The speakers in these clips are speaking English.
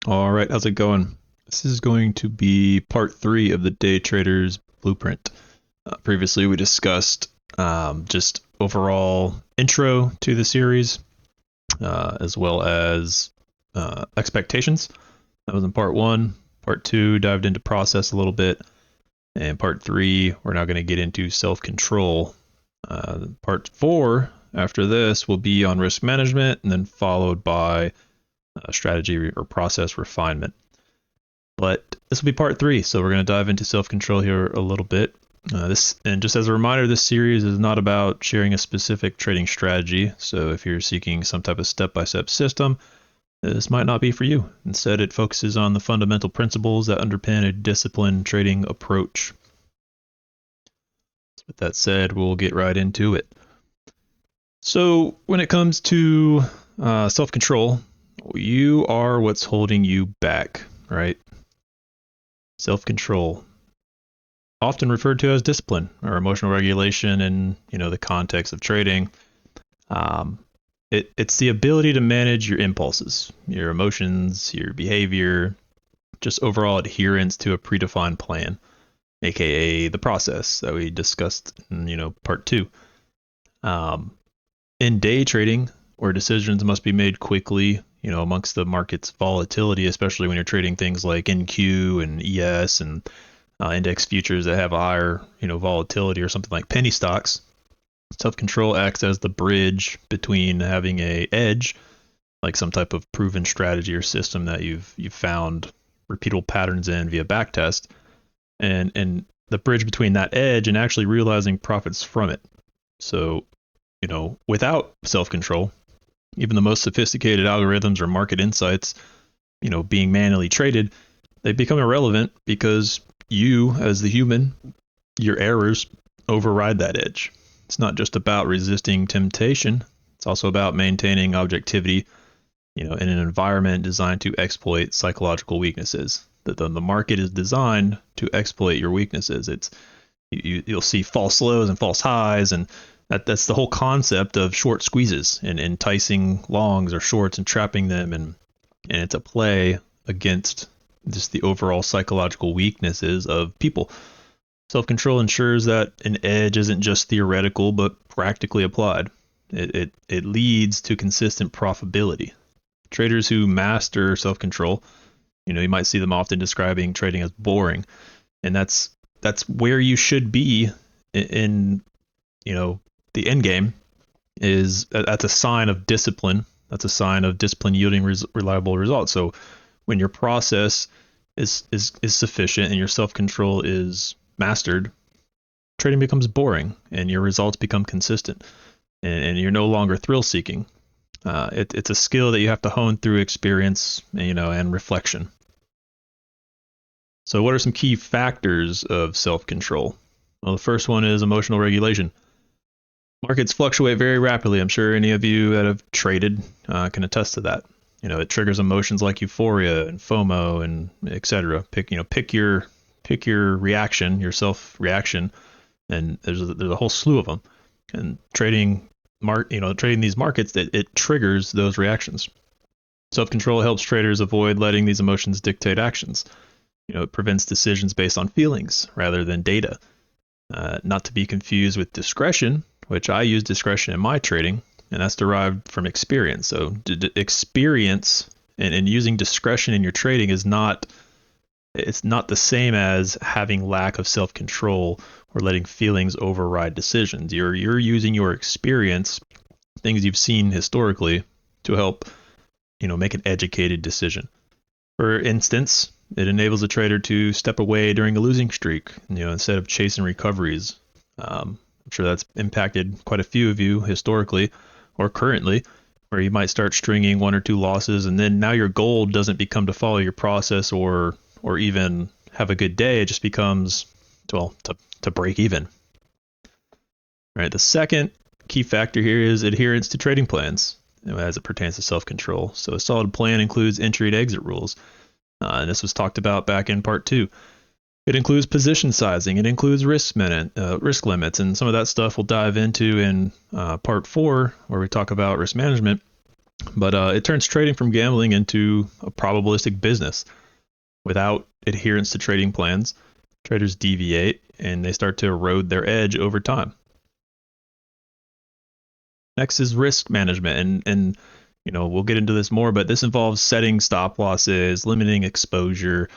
All right, how's it going? This is going to be part three of the Day Trader's Blueprint. Previously, we discussed just overall intro to the series, as well as expectations. That was in part one. Part two dived into process a little bit, and part three, we're now going to get into self-control. Part four, after this, will be on risk management, and then followed by strategy or process refinement. But this will be part three, so we're going to dive into self-control here a little bit. This and just as a reminder, this series is not about sharing a specific trading strategy. So if you're seeking some type of step-by-step system, this might not be for you. Instead, it focuses on the fundamental principles that underpin a disciplined trading approach. With that said, we'll get right into it. So when it comes to self-control, you are what's holding you back, right? Self-control, often referred to as discipline or emotional regulation in the context of trading. Um, it's the ability to manage your impulses, your emotions, your behavior, just overall adherence to a predefined plan, aka the process that we discussed in part two. Um, in day trading, where decisions must be made quickly, amongst the market's volatility, especially when you're trading things like NQ and ES and index futures that have a higher, volatility, or something like penny stocks. Self-control acts as the bridge between having a edge, like some type of proven strategy or system that you've found repeatable patterns in via backtest, and the bridge between that edge and actually realizing profits from it. So, without self-control, even the most sophisticated algorithms or market insights, being manually traded, they become irrelevant because you, as the human, your errors override that edge. It's not just about resisting temptation. It's also about maintaining objectivity, in an environment designed to exploit psychological weaknesses. The market is designed to exploit your weaknesses. You'll see false lows and false highs, and that's the whole concept of short squeezes and enticing longs or shorts and trapping them, and it's a play against just the overall psychological weaknesses of people. Self-control ensures that an edge isn't just theoretical but practically applied. It leads to consistent profitability. Traders who master self-control, you might see them often describing trading as boring, and that's where you should be in the end game. That's a sign of discipline. That's a sign of discipline yielding reliable results. So when your process is sufficient and your self-control is mastered, trading becomes boring and your results become consistent, and you're no longer thrill seeking. It's a skill that you have to hone through experience, and reflection. So what are some key factors of self-control? Well, the first one is emotional regulation. Markets fluctuate very rapidly. I'm sure any of you that have traded can attest to that. It triggers emotions like euphoria and FOMO and etc. Pick your reaction, your self reaction, and there's a whole slew of them. And trading these markets, that it triggers those reactions. Self control helps traders avoid letting these emotions dictate actions. It prevents decisions based on feelings rather than data. Not to be confused with discretion, which I use discretion in my trading, and that's derived from experience. So experience and using discretion in your trading it's not the same as having lack of self-control or letting feelings override decisions. You're using your experience, things you've seen historically, to help make an educated decision. For instance, it enables a trader to step away during a losing streak, instead of chasing recoveries. I'm sure that's impacted quite a few of you historically or currently, where you might start stringing one or two losses, and then now your goal doesn't become to follow your process or even have a good day. It just becomes, to break even. Right. The second key factor here is adherence to trading plans, as it pertains to self-control. So a solid plan includes entry and exit rules. And this was talked about back in part two. It includes position sizing. It includes risk limits, and some of that stuff we'll dive into in part four, where we talk about risk management. But it turns trading from gambling into a probabilistic business. Without adherence to trading plans, traders deviate and they start to erode their edge over time. Next is risk management, and we'll get into this more, but this involves setting stop losses, limiting exposure,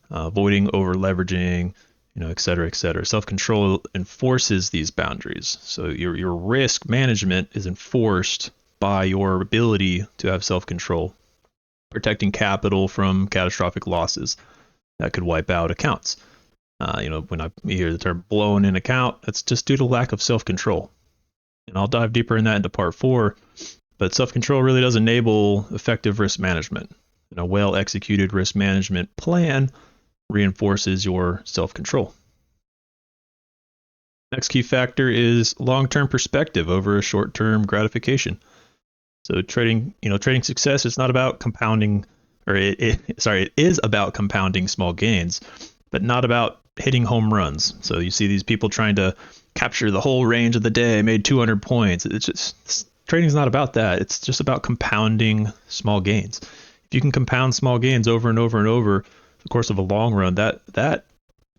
avoiding over leveraging, et cetera, et cetera. Self-control enforces these boundaries. So your risk management is enforced by your ability to have self-control, protecting capital from catastrophic losses that could wipe out accounts. When I hear the term blown in account, that's just due to lack of self-control. And I'll dive deeper in that into part 4. But self-control really does enable effective risk management. And a well-executed risk management plan reinforces your self-control. Next key factor is long-term perspective over a short-term gratification. So trading success is not about compounding, or it is about compounding small gains, but not about hitting home runs. So you see these people trying to capture the whole range of the day, made 200 points. It's just, trading is not about that. It's just about compounding small gains. If you can compound small gains over and over and over the course of a long run, that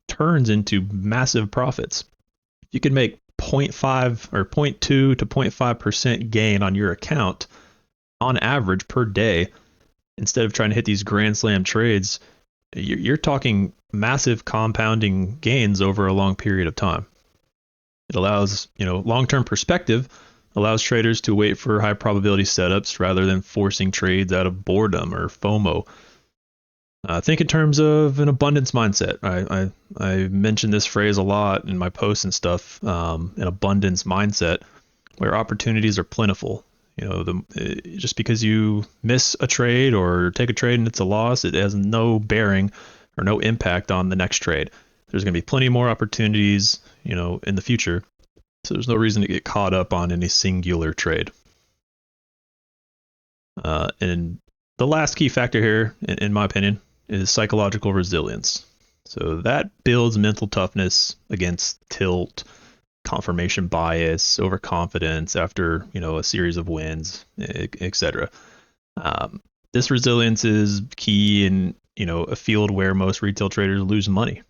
turns into massive profits. If you can make 0.5 or 0.2 to 0.5% gain on your account on average per day, instead of trying to hit these grand slam trades, you're talking massive compounding gains over a long period of time. It allows, long-term perspective allows traders to wait for high probability setups rather than forcing trades out of boredom or FOMO. Think in terms of an abundance mindset. I mentioned this phrase a lot in my posts and stuff, an abundance mindset, where opportunities are plentiful. Just because you miss a trade or take a trade and it's a loss, it has no bearing or no impact on the next trade. There's going to be plenty more opportunities, in the future. So there's no reason to get caught up on any singular trade. And the last key factor here, in my opinion, is psychological resilience. So that builds mental toughness against tilt, confirmation bias, overconfidence after a series of wins, etc. This resilience is key in a field where most retail traders lose money.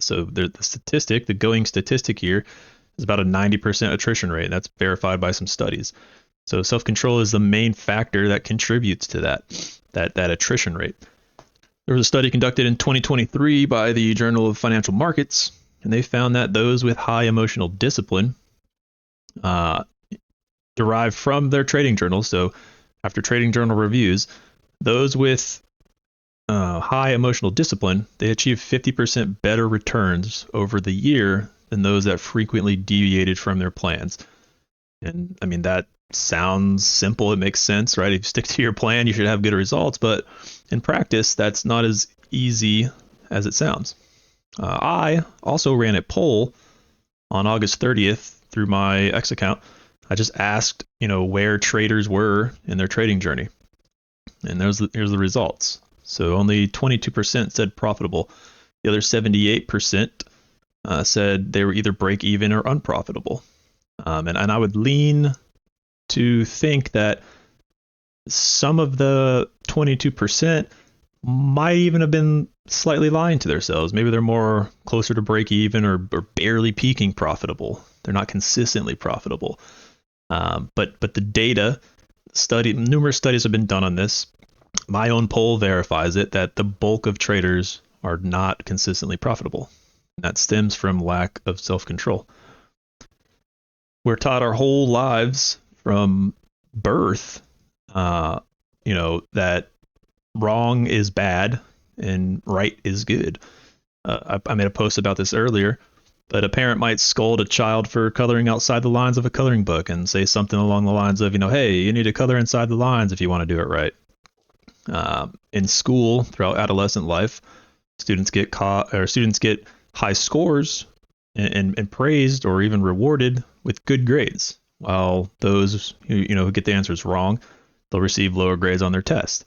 So the going statistic here is about a 90% attrition rate. That's verified by some studies. So self-control is the main factor that contributes to that attrition rate. There was a study conducted in 2023 by the Journal of Financial Markets, and they found that those with high emotional discipline derived from their trading journals. So after trading journal reviews, those with high emotional discipline, they achieved 50% better returns over the year than those that frequently deviated from their plans. And I mean, that sounds simple. It makes sense, right? If you stick to your plan, you should have good results. But in practice, that's not as easy as it sounds. I also ran a poll on August 30th through my X account. I just asked, where traders were in their trading journey. And here's the results. So only 22% said profitable. The other 78% said they were either break even or unprofitable. And I would lean to think that some of the 22% might even have been slightly lying to themselves. Maybe they're more closer to break even or barely peaking profitable. They're not consistently profitable. But the data, numerous studies have been done on this. My own poll verifies it, that the bulk of traders are not consistently profitable. That stems from lack of self-control. We're taught our whole lives from birth, that wrong is bad and right is good. I made a post about this earlier, but a parent might scold a child for coloring outside the lines of a coloring book and say something along the lines of, hey, you need to color inside the lines if you want to do it right. In school, throughout adolescent life, students get high scores and praised or even rewarded with good grades, while those who get the answers wrong, they'll receive lower grades on their test.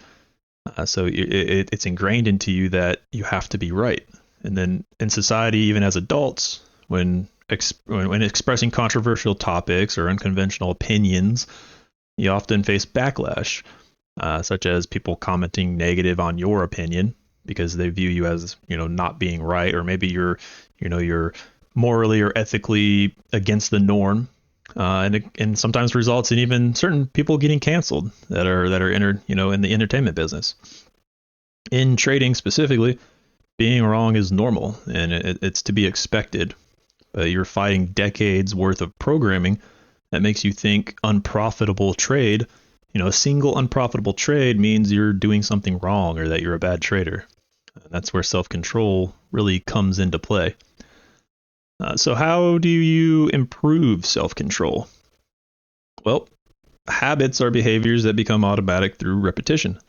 So it's ingrained into you that you have to be right. And then in society, even as adults, when expressing controversial topics or unconventional opinions, you often face backlash, such as people commenting negative on your opinion because they view you as, not being right, or maybe you're morally or ethically against the norm. And sometimes results in even certain people getting canceled that are in the entertainment business. In trading specifically, being wrong is normal, and it's to be expected. But you're fighting decades worth of programming that makes you think unprofitable trade. A single unprofitable trade means you're doing something wrong or that you're a bad trader. And that's where self-control really comes into play. So how do you improve self-control? Well, habits are behaviors that become automatic through repetition.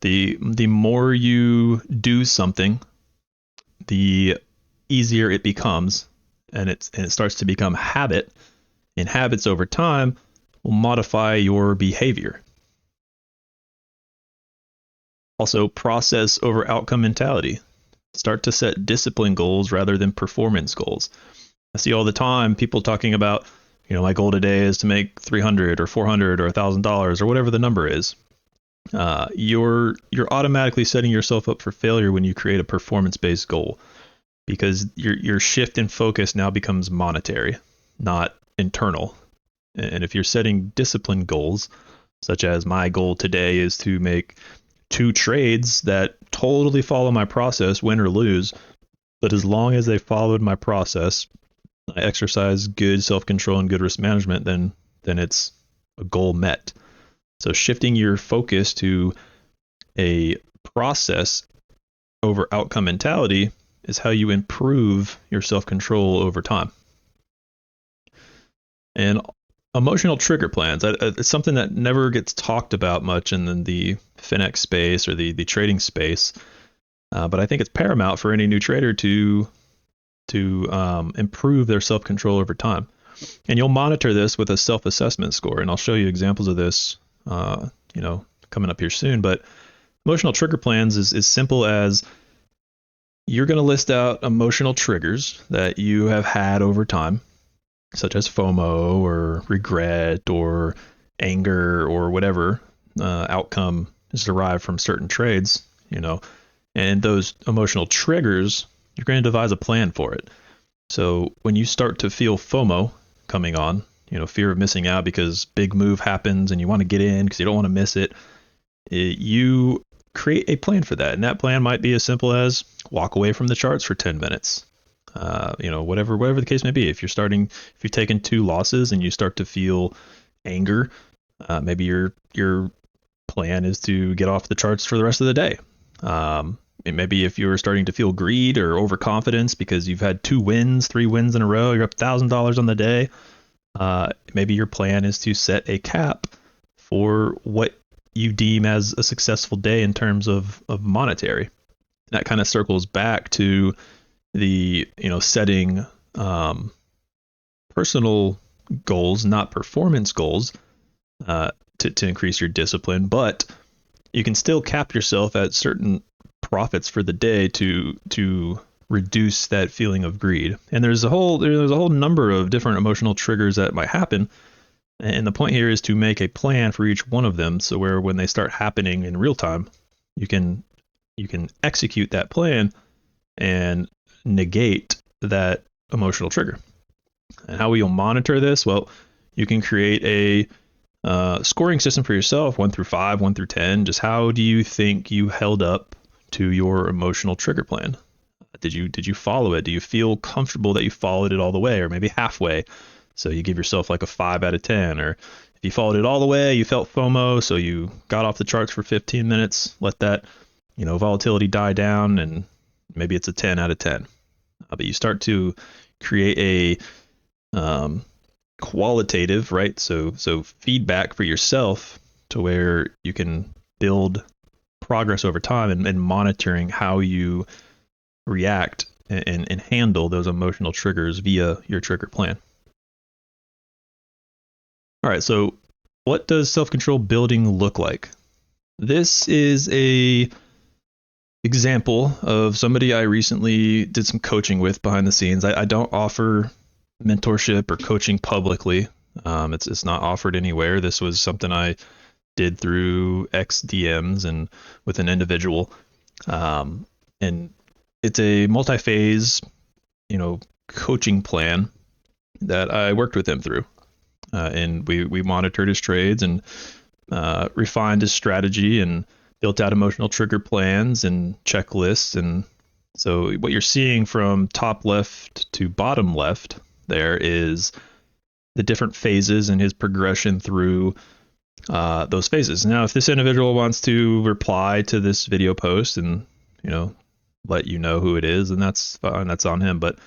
The more you do something, the easier it becomes, and it starts to become habit. And habits over time will modify your behavior. Also, process over outcome mentality. Start to set discipline goals rather than performance goals. I see all the time people talking about, my goal today is to make $300 or $400 or $1,000 or whatever the number is. You're automatically setting yourself up for failure when you create a performance-based goal, because your shift in focus now becomes monetary, not internal. And if you're setting discipline goals, such as my goal today is to make 2 trades that totally follow my process, win or lose, but as long as they followed my process, I exercise good self-control and good risk management, then it's a goal met. So shifting your focus to a process over outcome mentality is how you improve your self-control over time. And emotional trigger plans, it's something that never gets talked about much in the FinX space or the trading space. But I think it's paramount for any new trader to improve their self-control over time. And you'll monitor this with a self-assessment score. And I'll show you examples of this, coming up here soon. But emotional trigger plans is as simple as you're going to list out emotional triggers that you have had over time, such as FOMO or regret or anger or whatever outcome is derived from certain trades, and those emotional triggers, you're going to devise a plan for it. So when you start to feel FOMO coming on, fear of missing out because big move happens and you want to get in because you don't want to miss it, you create a plan for that. And that plan might be as simple as walk away from the charts for 10 minutes. Whatever the case may be. If you've taken 2 losses and you start to feel anger, maybe your plan is to get off the charts for the rest of the day. Maybe if you're starting to feel greed or overconfidence because you've had 3 wins in a row, you're up $1,000 on the day. Maybe your plan is to set a cap for what you deem as a successful day in terms of monetary. That kind of circles back to the setting personal goals, not performance goals, to increase your discipline, but you can still cap yourself at certain profits for the day to reduce that feeling of greed. And there's a whole number of different emotional triggers that might happen. And the point here is to make a plan for each one of them, so where when they start happening in real time, you can execute that plan and negate that emotional trigger. And how will you monitor this? Well, you can create a scoring system for yourself, 1 through 5, 1 through 10. Just how do you think you held up to your emotional trigger plan? Did you follow it? Do you feel comfortable that you followed it all the way, or maybe halfway? So you give yourself like a 5 out of 10. Or if you followed it all the way, you felt FOMO, so you got off the charts for 15 minutes, let that volatility die down, and maybe it's a 10 out of 10. But you start to create a qualitative, right? So feedback for yourself to where you can build progress over time and monitoring how you react and handle those emotional triggers via your trigger plan. All right, so what does self-control building look like? This is a example of somebody I recently did some coaching with behind the scenes. I don't offer mentorship or coaching publicly. It's not offered anywhere. This was something I did through XDMs and with an individual. And it's a multi-phase, coaching plan that I worked with him through. And we monitored his trades and refined his strategy and built out emotional trigger plans and checklists. And so what you're seeing from top left to bottom left there is the different phases and his progression through those phases. Now, if this individual wants to reply to this video post and, let you know who it is, and that's fine, that's on him. But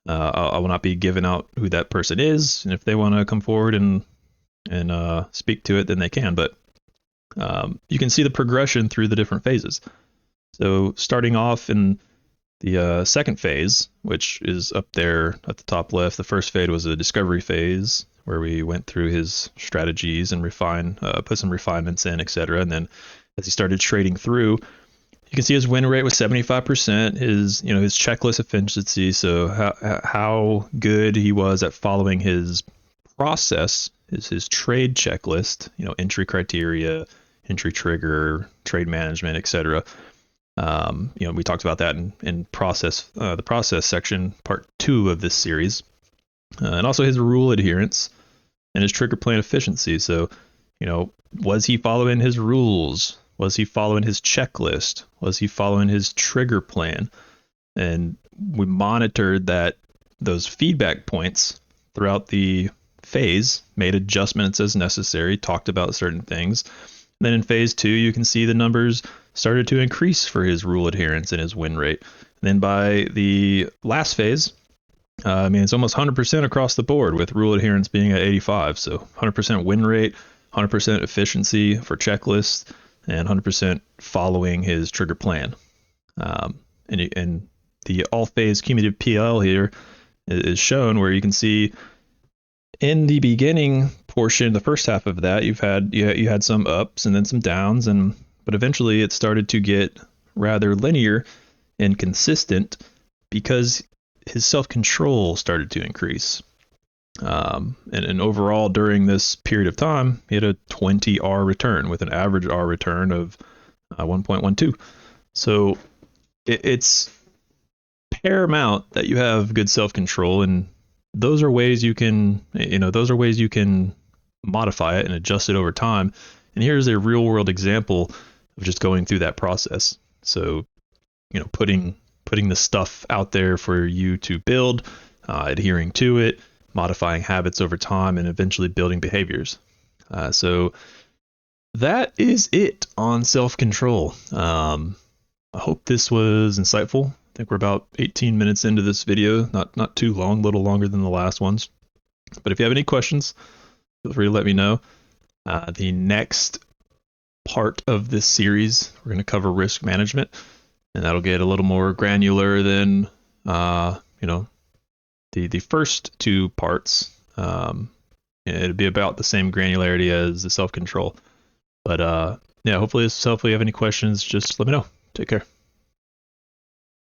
I will not be giving out who that person is. And if they want to come forward and speak to it, then they can. But you can see the progression through the different phases. So starting off in the second phase, which is up there at the top left, the first phase was a discovery phase where we went through his strategies and put some refinements in, etc. And then as he started trading through, you can see his win rate was 75%. His checklist efficiency, so how good he was at following his process, his trade checklist, entry criteria, entry trigger, trade management, etc. We talked about that in process, the process section, part 2 of this series, and also his rule adherence and his trigger plan efficiency. So, was he following his rules? Was he following his checklist? Was he following his trigger plan? And we monitored those feedback points throughout the phase, made adjustments as necessary, talked about certain things. Then in phase 2, you can see the numbers started to increase for his rule adherence and his win rate. And then by the last phase, it's almost 100% across the board, with rule adherence being at 85. So 100% win rate, 100% efficiency for checklists, and 100% following his trigger plan. And the all phase cumulative PL here is shown, where you can see in the beginning portion, the first half of that, you had some ups and then some downs, but eventually it started to get rather linear and consistent because his self-control started to increase. And overall, during this period of time, he had a 20 R return with an average R return of 1.12. So it's paramount that you have good self-control, and those are ways you can modify it and adjust it over time. And here's a real-world example of just going through that process. So, putting the stuff out there for you to build, adhering to it, modifying habits over time, and eventually building behaviors. So that is it on self-control. I hope this was insightful. I think we're about 18 minutes into this video, not too long, a little longer than the last ones. But if you have any questions, feel free to let me know. The next part of this series, we're going to cover risk management, and that'll get a little more granular than the first 2 parts. It'll be about the same granularity as the self-control. But hopefully this is helpful. If you have any questions, just let me know. Take care.